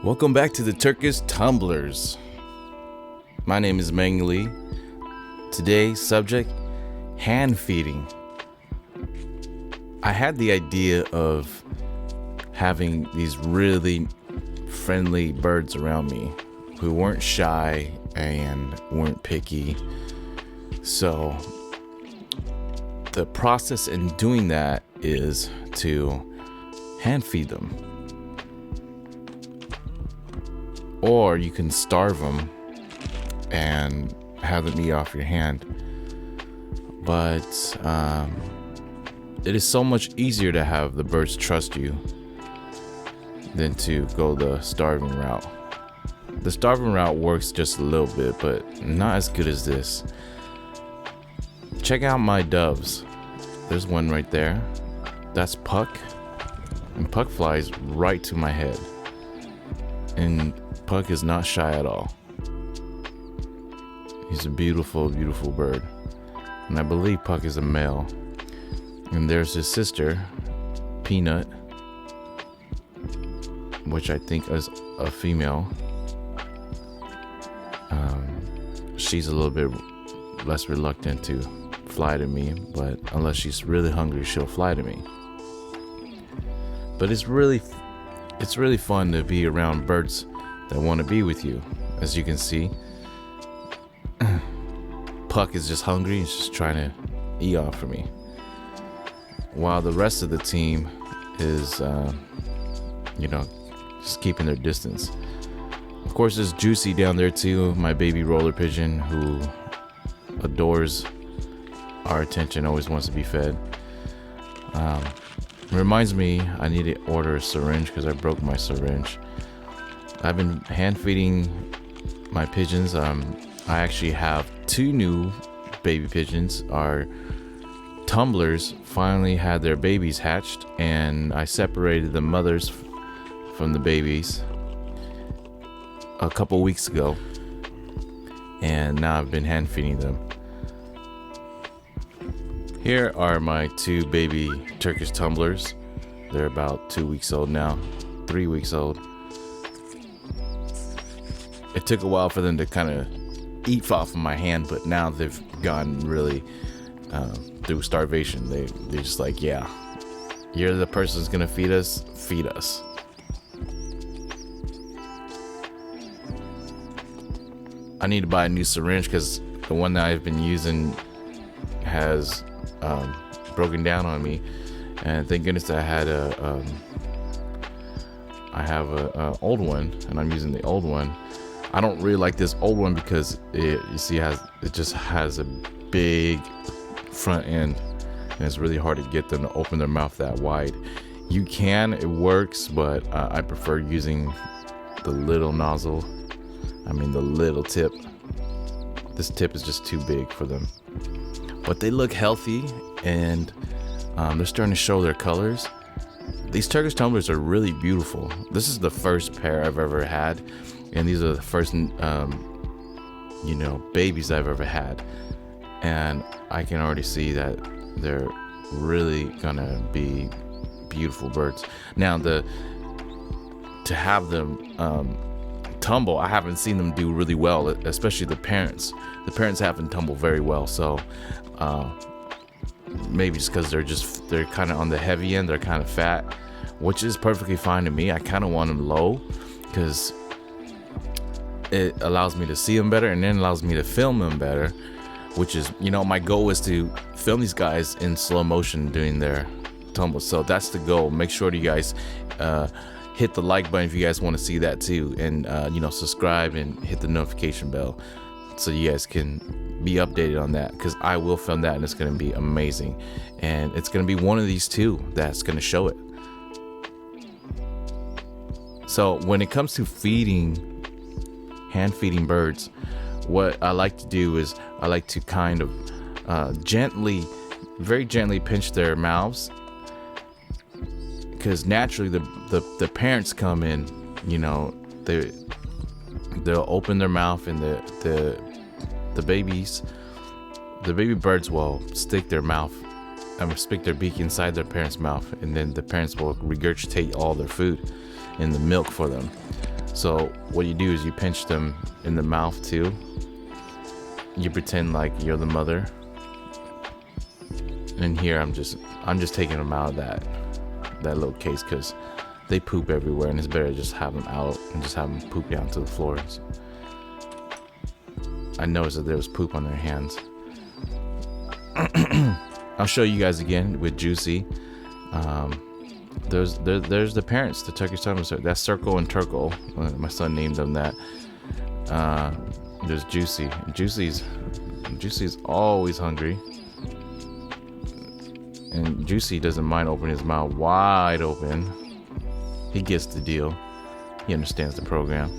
Welcome back to the Turkish Tumblers. My name is Mengli. Today's subject, hand feeding. I had the idea of having these really friendly birds around me who weren't shy and weren't picky. So the process in doing that is to hand feed them. Or you can starve them and have them eat off your hand. But it is so much easier to have the birds trust you than to go the starving route. The starving route works just a little bit, but not as good as this. Check out my doves. There's one right there. That's Puck. And Puck flies right to my head. And Puck is not shy at all. He's a beautiful, beautiful bird. And I believe Puck is a male. And there's his sister, Peanut, which I think is a female. She's a little bit less reluctant to fly to me, but unless she's really hungry, she'll fly to me. But it's really fun to be around birds that want to be with you. As you can see, Puck is just hungry. He's just trying to eat off of me, while the rest of the team is just keeping their distance. Of course, there's Juicy down there too, my baby roller pigeon, who adores our attention, always wants to be fed. Reminds me I need to order a syringe because I broke my syringe. I've been hand feeding my pigeons. I actually have 2 new baby pigeons. Our tumblers finally had their babies hatched, and I separated the mothers from the babies a couple weeks ago, and now I've been hand feeding them. Here are my 2 baby Turkish tumblers. They're about 2 weeks old now, 3 weeks old. It took a while for them to kind of eat off of my hand, but now they've gone really through starvation. They're just like, yeah, you're the person who's gonna feed us, feed us. I need to buy a new syringe because the one that I've been using has broken down on me, and thank goodness I had I have a old one, and I'm using the old one. I don't really like this old one because it just has a big front end, and it's really hard to get them to open their mouth that wide. You can, it works, but I prefer using the little nozzle. I mean the little tip. This tip is just too big for them. But they look healthy, and they're starting to show their colors. These Turkish tumblers are really beautiful. This is the first pair I've ever had, and these are the first babies I've ever had, and I can already see that they're really gonna be beautiful birds. Now to have them tumble, I haven't seen them do really well, especially the parents. The parents haven't tumbled very well, so maybe just because they're kind of on the heavy end, they're kind of fat, which is perfectly fine to me. I kind of want them low because it allows me to see them better, and then allows me to film them better, which is, my goal is to film these guys in slow motion doing their tumbles. So that's the goal. Make sure you guys hit the like button if you guys want to see that too, and subscribe and hit the notification bell so you guys can be updated on that, because I will film that, and it's going to be amazing, and it's going to be one of these 2 that's going to show it. So when it comes to hand feeding birds, what I like to do is I like to kind of very gently pinch their mouths, because naturally the parents come in, they'll open their mouth, and the baby birds will stick their beak inside their parents' mouth, and then the parents will regurgitate all their food in the milk for them. So what you do is you pinch them in the mouth too. You pretend like you're the mother. And here I'm just taking them out of that little case because they poop everywhere, and it's better to just have them out and just have them poop down to the floors. I noticed that there was poop on their hands. I'll show you guys again with Juicy. There's the parents, the Turkish Tumblers. That's Circle and Turkle. My son named them that. There's Juicy. Juicy's always hungry. And Juicy doesn't mind opening his mouth wide open. He gets the deal. He understands the program.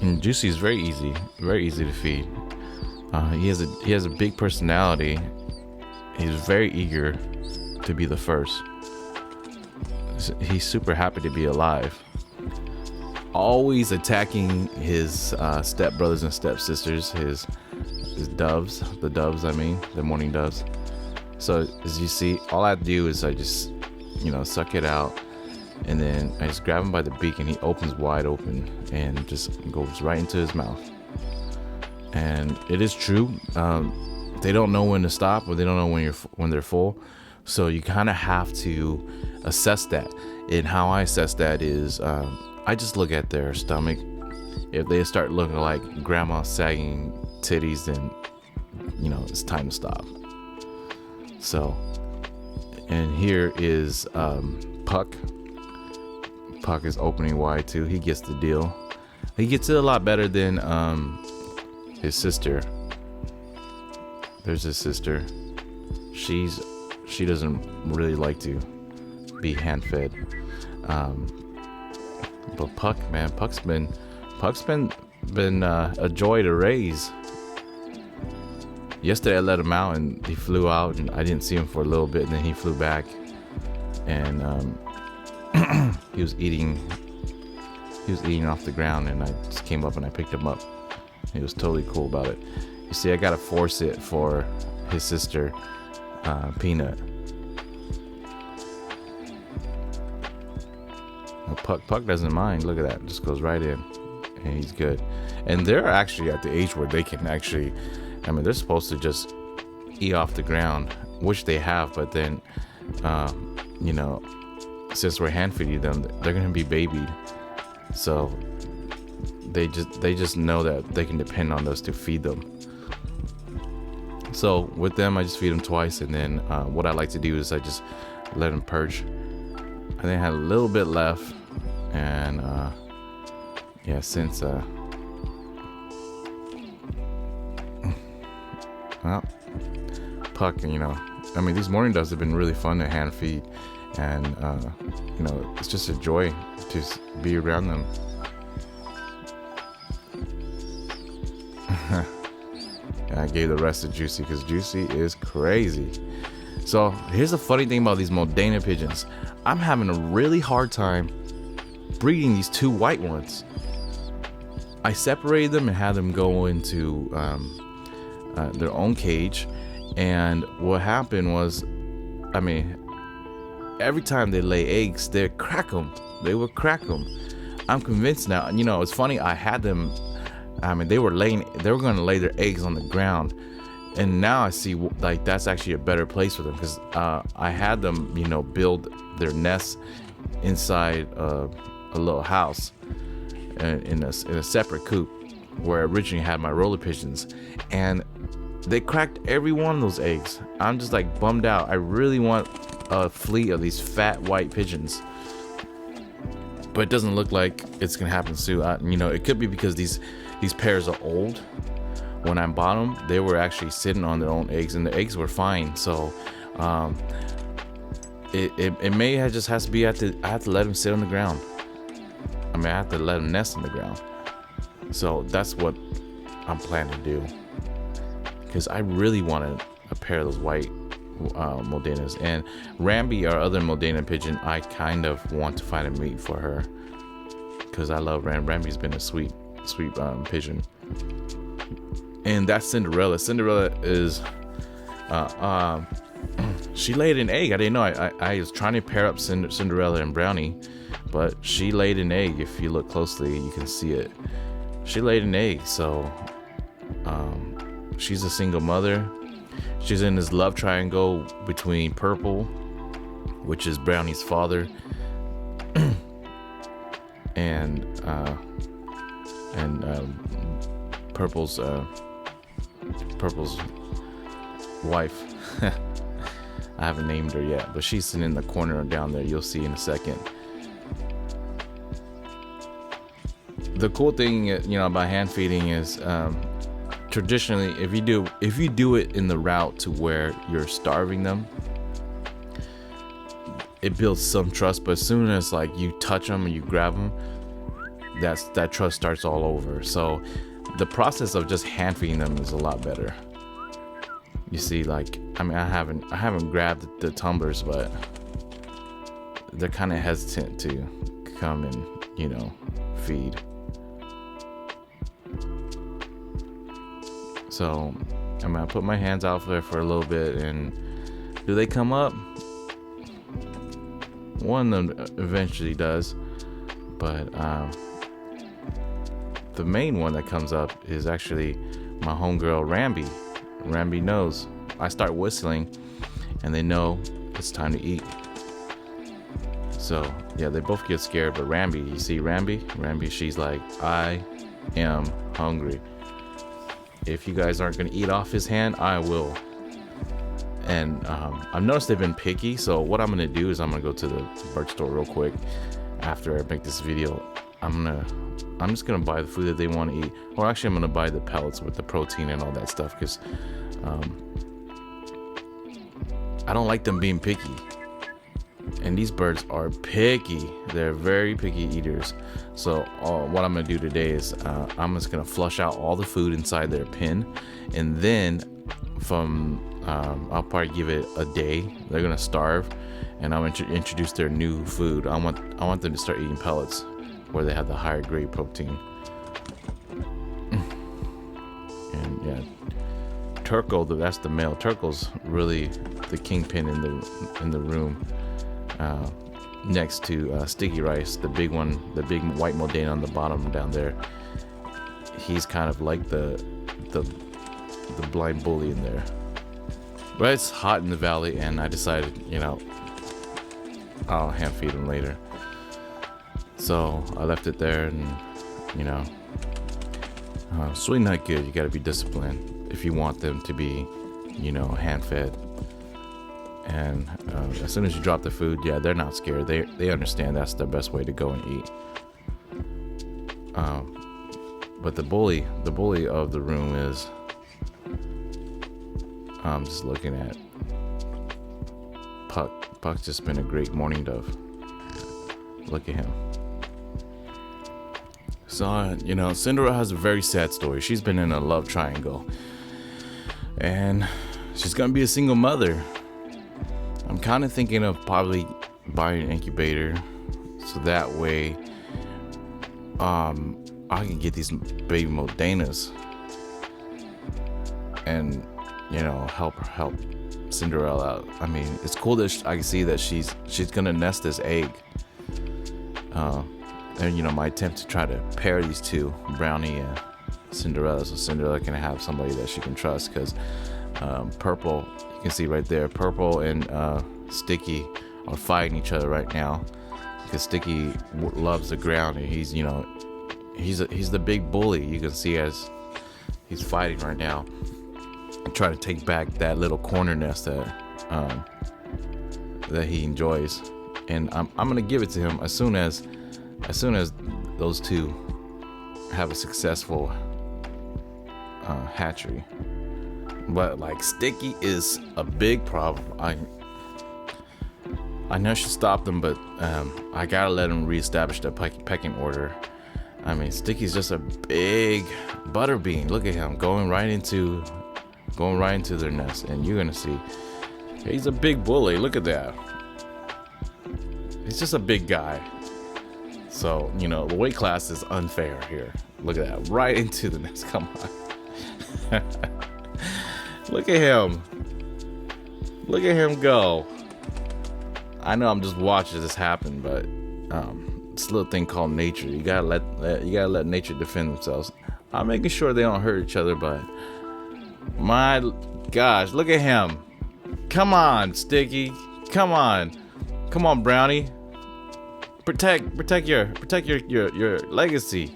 And Juicy is very easy to feed. He has a big personality. He's very eager to be the first. He's super happy to be alive. Always attacking his stepbrothers and stepsisters, his doves, the morning doves. So as you see, all I do is I just, suck it out, and then I just grab him by the beak, and he opens wide open and just goes right into his mouth. And it is true. They don't know when to stop, or they don't know when they're full. So you kind of have to assess that. And how I assess that is, I just look at their stomach. If they start looking like grandma sagging titties, then it's time to stop. So, and here is Puck. Puck is opening wide too. He gets the deal. He gets it a lot better than his sister. There's his sister. She doesn't really like to be hand fed. But Puck, man, Puck's been a joy to raise. Yesterday I let him out and he flew out, and I didn't see him for a little bit, and then he flew back, and he was eating off the ground, and I just came up and I picked him up. He was totally cool about it. You see, I gotta force it for his sister, Peanut. Puck doesn't mind. Look at that, just goes right in, and he's good. And they're actually at the age where they can actually, they're supposed to just eat off the ground, which they have, but then since we're hand feeding them, they're gonna be babied, so they just know that they can depend on us to feed them. So with them, I just feed them twice, and then what I like to do is I just let them purge. I think I had a little bit left, and since Puck, these morning doves have been really fun to hand feed, and it's just a joy to be around them. And I gave the rest to Juicy because Juicy is crazy. So here's the funny thing about these Modena pigeons. I'm having a really hard time breeding these two white ones. I separated them and had them go into their own cage, and what happened was, every time they lay eggs, they would crack them. I'm convinced now. It's funny. I had them. They were going to lay their eggs on the ground, and now I see like that's actually a better place for them, because I had them, build their nests inside a little house in a separate coop where I originally had my roller pigeons, and they cracked every one of those eggs. I'm just like bummed out. I really want a fleet of these fat white pigeons, but it doesn't look like it's gonna happen soon. It could be because these pairs are old. When I bought them, they were actually sitting on their own eggs, and the eggs were fine. So it may have just has to be I have to let them sit on the ground. I have to let them nest on the ground. So that's what I'm planning to do, because I really wanted a pair of those white Modenas. And Ramby, our other Modena pigeon, I kind of want to find a mate for her, because I love Ramby's been a sweet pigeon. And that's Cinderella. Cinderella is She laid an egg. I didn't know. I was trying to pair up Cinderella and Brownie, but she laid an egg. If you look closely, you can see it. She laid an egg. So she's a single mother. She's in this love triangle between Purple, which is Brownie's father, and Purple's wife. I haven't named her yet, but she's sitting in the corner down there. You'll see in a second. The cool thing, about hand feeding is, traditionally, if you do it in the route to where you're starving them, it builds some trust. But as soon as like you touch them and you grab them, that trust starts all over. So the process of just hand feeding them is a lot better. You see, like, I haven't grabbed the tumblers, but they're kind of hesitant to come and feed. So I put my hands out there for a little bit, and do they come up? One of them eventually does, but the main one that comes up is actually my homegirl Ramby. Ramby knows. I start whistling and they know it's time to eat. So yeah, they both get scared, but Ramby, you see Ramby, she's like, I am hungry. If you guys aren't gonna eat off his hand, I will. And I've noticed they've been picky, so what I'm gonna do is I'm gonna go to the bird store real quick after I make this video. I'm just gonna buy the food that they want to eat, or actually I'm gonna buy the pellets with the protein and all that stuff, because I don't like them being picky. And these birds are picky. They're very picky eaters. So what I'm gonna do today is I'm just gonna flush out all the food inside their pen, and then I'll probably give it a day. They're gonna starve, and I'll introduce their new food. I want them to start eating pellets, where they have the higher grade protein. And yeah, Turkle, that's the male. Turkle's really the kingpin in the room, next to Sticky Rice, the big one, the big white Modena on the bottom down there. He's kind of like the blind bully in there. But it's hot in the valley, and I decided, I'll hand feed him later. So I left it there, and it's really not good. You got to be disciplined if you want them to be, hand fed. And as soon as you drop the food, yeah, they're not scared. They understand that's the best way to go and eat. But the bully of the room is, I'm just looking at Puck. Puck's just been a great morning dove. Look at him. So, Cinderella has a very sad story. She's been in a love triangle, and she's gonna be a single mother. I'm kind of thinking of probably buying an incubator, so that way I can get these baby Modenas and help Cinderella out. I mean, it's cool that I can see that she's gonna nest this egg. And my attempt to try to pair these two, Brownie and Cinderella, so Cinderella can have somebody that she can trust, because Purple, you can see right there, Purple and Sticky are fighting each other right now, because Sticky loves the ground, and he's the big bully. You can see as he's fighting right now and trying to take back that little corner nest that he enjoys. And I'm gonna give it to him as soon as those two have a successful hatchery. But like, Sticky is a big problem. I know I should stop them, but I gotta let them reestablish the pecking order. I mean, Sticky's just a big butterbean. Look at him going right into their nest, and you're gonna see he's a big bully. Look at that. He's just a big guy. So, the weight class is unfair here. Look at that. Right into the nest. Come on. Look at him. Look at him go. I know I'm just watching this happen, but it's a little thing called nature. You gotta let nature defend themselves. I'm making sure they don't hurt each other, but my gosh, look at him. Come on, Sticky. Come on, Brownie. Protect your legacy.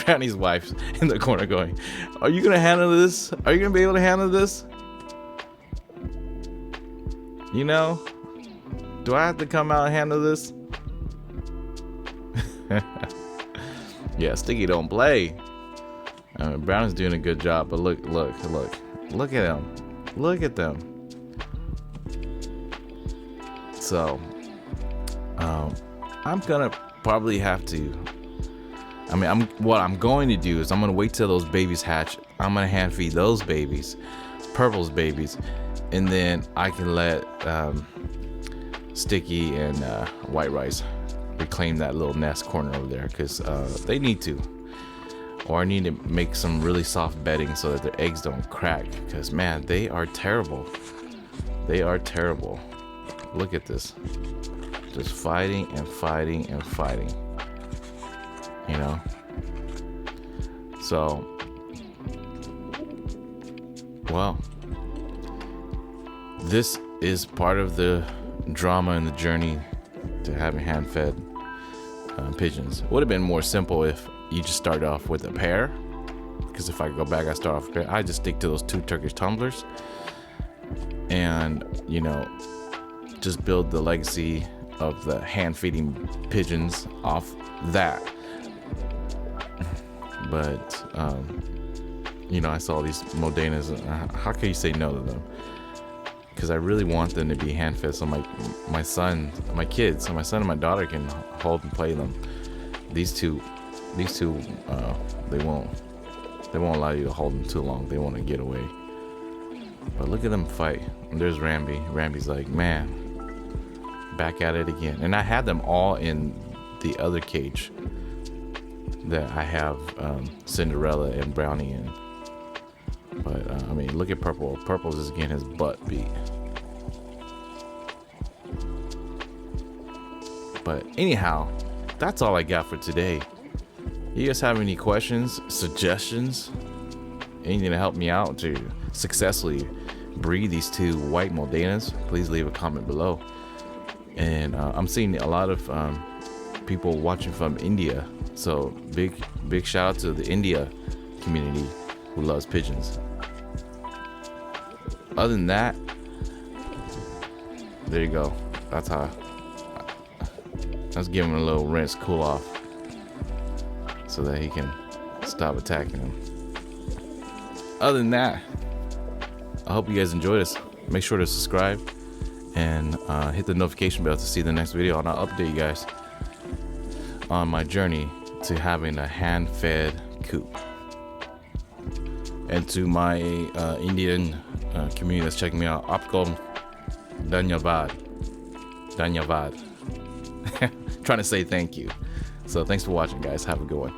Brownie's wife's in the corner going, "Are you gonna handle this? Are you gonna be able to handle this? You know, do I have to come out and handle this?" Yeah, Sticky don't play. Brownie's doing a good job, but look at them. Look at them. So, I'm gonna probably have to. What I'm going to do is I'm gonna wait till those babies hatch. I'm gonna hand feed those babies, Purple's babies, and then I can let Sticky and White Rice reclaim that little nest corner over there, because they need to. Or I need to make some really soft bedding so that their eggs don't crack, because man, they are terrible. They are terrible. Look at this. Just fighting and fighting and fighting. You know? So, well, this is part of the drama and the journey to having hand-fed pigeons. Would have been more simple if you just start off with a pair, because if I go back, I start off with a pair. I just stick to those 2 Turkish Tumblers, and you know, just build the legacy of the hand-feeding pigeons off that. But you know, I saw these Modenas. How can you say no to them? Because I really want them to be hand-fed, so my son and my daughter can hold and play them. These two, they won't allow you to hold them too long. They want to get away. But look at them fight. And there's Ramby. Ramby's like, man, back at it again. And I had them all in the other cage that I have Cinderella and Brownie in. But I mean, look at Purple. Purple's just getting his butt beat. But anyhow, that's all I got for today. You guys have any questions, suggestions, anything to help me out to successfully breed these 2 white Modenas, please leave a comment below. And I'm seeing a lot of people watching from India, so big shout out to the India community who loves pigeons. Other than that, there you go. That's how. Let's give him a little rinse, cool off, so that he can stop attacking him. Other than that, I hope you guys enjoyed this. Make sure to subscribe and hit the notification bell to see the next video, and I'll update you guys on my journey to having a hand-fed coop. And to my Indian community that's checking me out, Apko Dhanyavad. Trying to say thank you. So thanks for watching, guys. Have a good one.